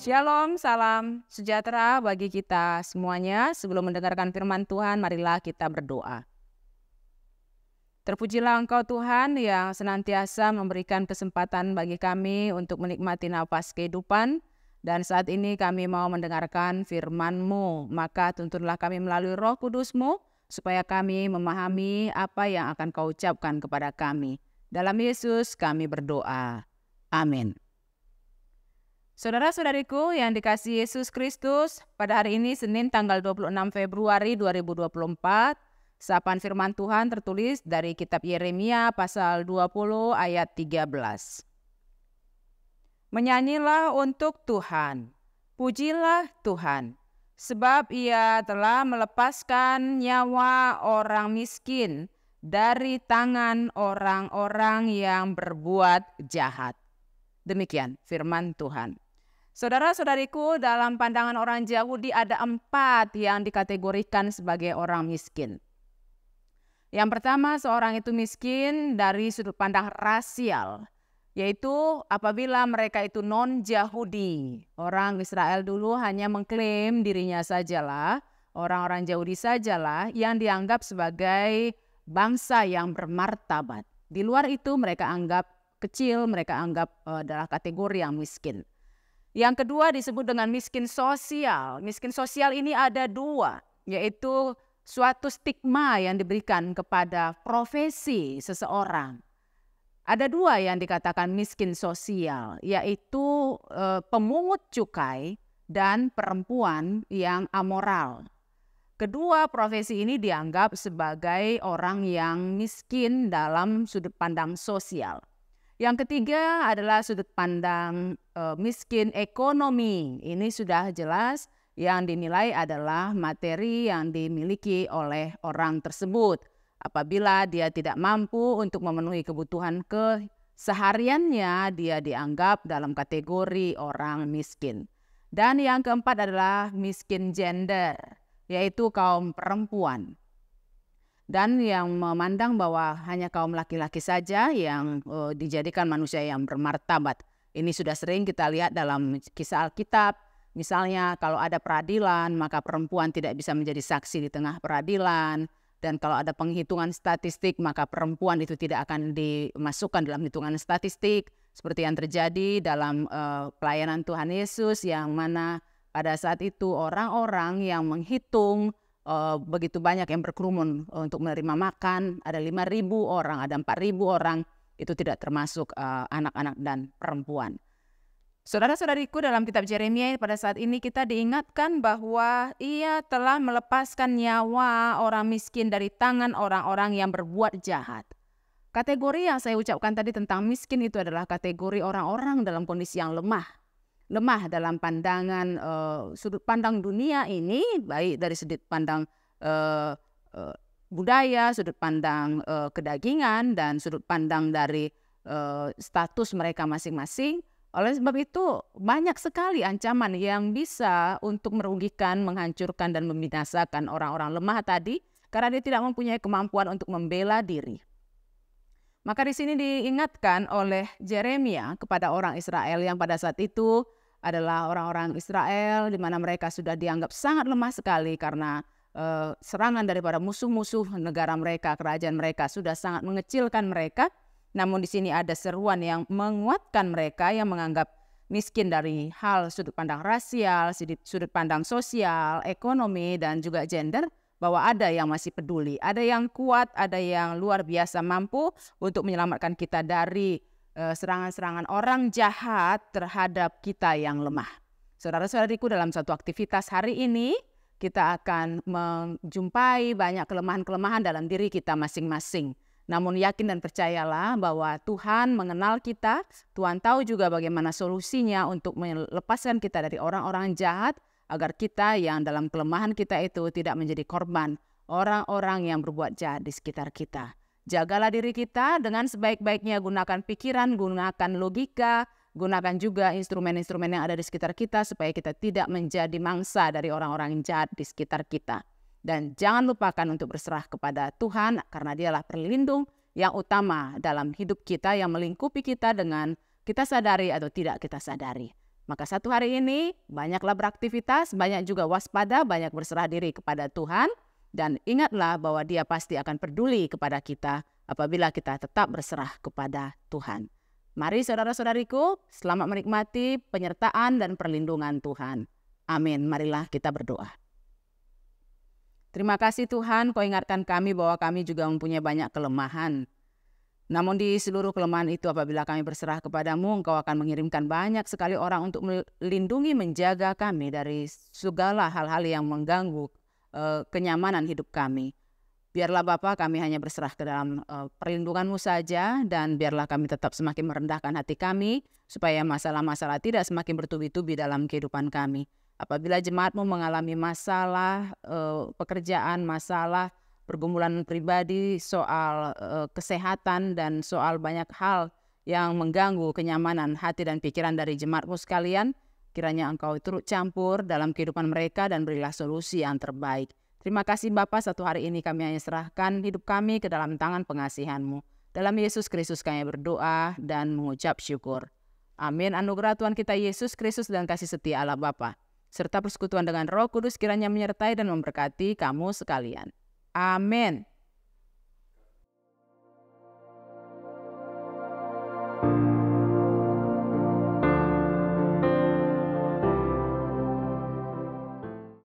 Shalom, salam sejahtera bagi kita semuanya. Sebelum mendengarkan firman Tuhan, marilah kita berdoa. Terpujilah Engkau Tuhan yang senantiasa memberikan kesempatan bagi kami untuk menikmati nafas kehidupan. Dan saat ini kami mau mendengarkan firman-Mu. Maka tuntunlah kami melalui Roh Kudus-Mu, supaya kami memahami apa yang akan Kau ucapkan kepada kami. Dalam Yesus kami berdoa. Amin. Saudara-saudariku yang dikasihi Yesus Kristus, pada hari ini Senin tanggal 26 Februari 2024, sapaan firman Tuhan tertulis dari kitab Yeremia pasal 20 ayat 13. Menyanyilah untuk Tuhan, pujilah Tuhan, sebab Ia telah melepaskan nyawa orang miskin dari tangan orang-orang yang berbuat jahat. Demikian firman Tuhan. Saudara-saudariku, dalam pandangan orang Yahudi ada 4 yang dikategorikan sebagai orang miskin. Yang pertama, seorang itu miskin dari sudut pandang rasial, yaitu apabila mereka itu non-Yahudi. Orang Israel dulu hanya mengklaim dirinya sajalah, orang-orang Yahudi sajalah yang dianggap sebagai bangsa yang bermartabat. Di luar itu mereka anggap kecil, mereka anggap adalah kategori yang miskin. Yang kedua disebut dengan miskin sosial. Miskin sosial ini ada 2, yaitu suatu stigma yang diberikan kepada profesi seseorang. Ada 2 yang dikatakan miskin sosial, yaitu pemungut cukai dan perempuan yang amoral. Kedua profesi ini dianggap sebagai orang yang miskin dalam sudut pandang sosial. Yang ketiga adalah sudut pandang miskin ekonomi. Ini sudah jelas yang dinilai adalah materi yang dimiliki oleh orang tersebut. Apabila dia tidak mampu untuk memenuhi kebutuhan kesehariannya, dia dianggap dalam kategori orang miskin. Dan yang keempat adalah miskin gender, yaitu kaum perempuan. Dan yang memandang bahwa hanya kaum laki-laki saja yang dijadikan manusia yang bermartabat. Ini sudah sering kita lihat dalam kisah Alkitab. Misalnya kalau ada peradilan, maka perempuan tidak bisa menjadi saksi di tengah peradilan. Dan kalau ada penghitungan statistik, maka perempuan itu tidak akan dimasukkan dalam hitungan statistik. Seperti yang terjadi dalam pelayanan Tuhan Yesus, yang mana pada saat itu orang-orang yang menghitung begitu banyak yang berkerumun untuk menerima makan, ada 5.000 orang, ada 4.000 orang, itu tidak termasuk anak-anak dan perempuan. Saudara-saudariku, dalam kitab Yeremia pada saat ini kita diingatkan bahwa Ia telah melepaskan nyawa orang miskin dari tangan orang-orang yang berbuat jahat. Kategori yang saya ucapkan tadi tentang miskin itu adalah kategori orang-orang dalam kondisi yang lemah dalam pandangan sudut pandang dunia ini, baik dari sudut pandang budaya, sudut pandang kedagingan, dan sudut pandang dari status mereka masing-masing. Oleh sebab itu banyak sekali ancaman yang bisa untuk merugikan, menghancurkan, dan membinasakan orang-orang lemah tadi, karena dia tidak mempunyai kemampuan untuk membela diri. Maka di sini diingatkan oleh Yeremia kepada orang Israel yang pada saat itu adalah orang-orang Israel di mana mereka sudah dianggap sangat lemah sekali karena serangan daripada musuh-musuh negara mereka, kerajaan mereka sudah sangat mengecilkan mereka. Namun di sini ada seruan yang menguatkan mereka yang menganggap miskin dari hal sudut pandang rasial, sudut pandang sosial, ekonomi, dan juga gender, bahwa ada yang masih peduli, ada yang kuat, ada yang luar biasa mampu untuk menyelamatkan kita dari serangan-serangan orang jahat terhadap kita yang lemah. Saudara-saudariku, dalam satu aktivitas hari ini kita akan menjumpai banyak kelemahan-kelemahan dalam diri kita masing-masing. Namun yakin dan percayalah bahwa Tuhan mengenal kita, Tuhan tahu juga bagaimana solusinya untuk melepaskan kita dari orang-orang jahat, agar kita yang dalam kelemahan kita itu tidak menjadi korban orang-orang yang berbuat jahat di sekitar kita. Jagalah diri kita dengan sebaik-baiknya, gunakan pikiran, gunakan logika, gunakan juga instrumen-instrumen yang ada di sekitar kita supaya kita tidak menjadi mangsa dari orang-orang yang jahat di sekitar kita. Dan jangan lupakan untuk berserah kepada Tuhan, karena Dialah pelindung yang utama dalam hidup kita, yang melingkupi kita dengan kita sadari atau tidak kita sadari. Maka satu hari ini banyaklah beraktivitas, banyak juga waspada, banyak berserah diri kepada Tuhan. Dan ingatlah bahwa Dia pasti akan peduli kepada kita apabila kita tetap berserah kepada Tuhan. Mari saudara-saudariku, selamat menikmati penyertaan dan perlindungan Tuhan. Amin. Marilah kita berdoa. Terima kasih Tuhan, Kau ingatkan kami bahwa kami juga mempunyai banyak kelemahan. Namun di seluruh kelemahan itu apabila kami berserah kepadamu, Engkau akan mengirimkan banyak sekali orang untuk melindungi, menjaga kami dari segala hal-hal yang mengganggu kenyamanan hidup kami. Biarlah Bapa kami hanya berserah ke dalam perlindungan-Mu saja, dan biarlah kami tetap semakin merendahkan hati kami, supaya masalah-masalah tidak semakin bertubi-tubi dalam kehidupan kami. Apabila jemaat-Mu mengalami masalah pekerjaan, masalah pergumulan pribadi, soal kesehatan, dan soal banyak hal yang mengganggu kenyamanan hati dan pikiran dari jemaat-Mu sekalian, kiranya Engkau turut campur dalam kehidupan mereka dan berilah solusi yang terbaik. Terima kasih Bapa, satu hari ini kami hanya serahkan hidup kami ke dalam tangan pengasihan-Mu. Dalam Yesus Kristus kami berdoa dan mengucap syukur. Amin. Anugerah Tuhan kita Yesus Kristus dan kasih setia Allah Bapa, serta persekutuan dengan Roh Kudus kiranya menyertai dan memberkati kamu sekalian. Amin.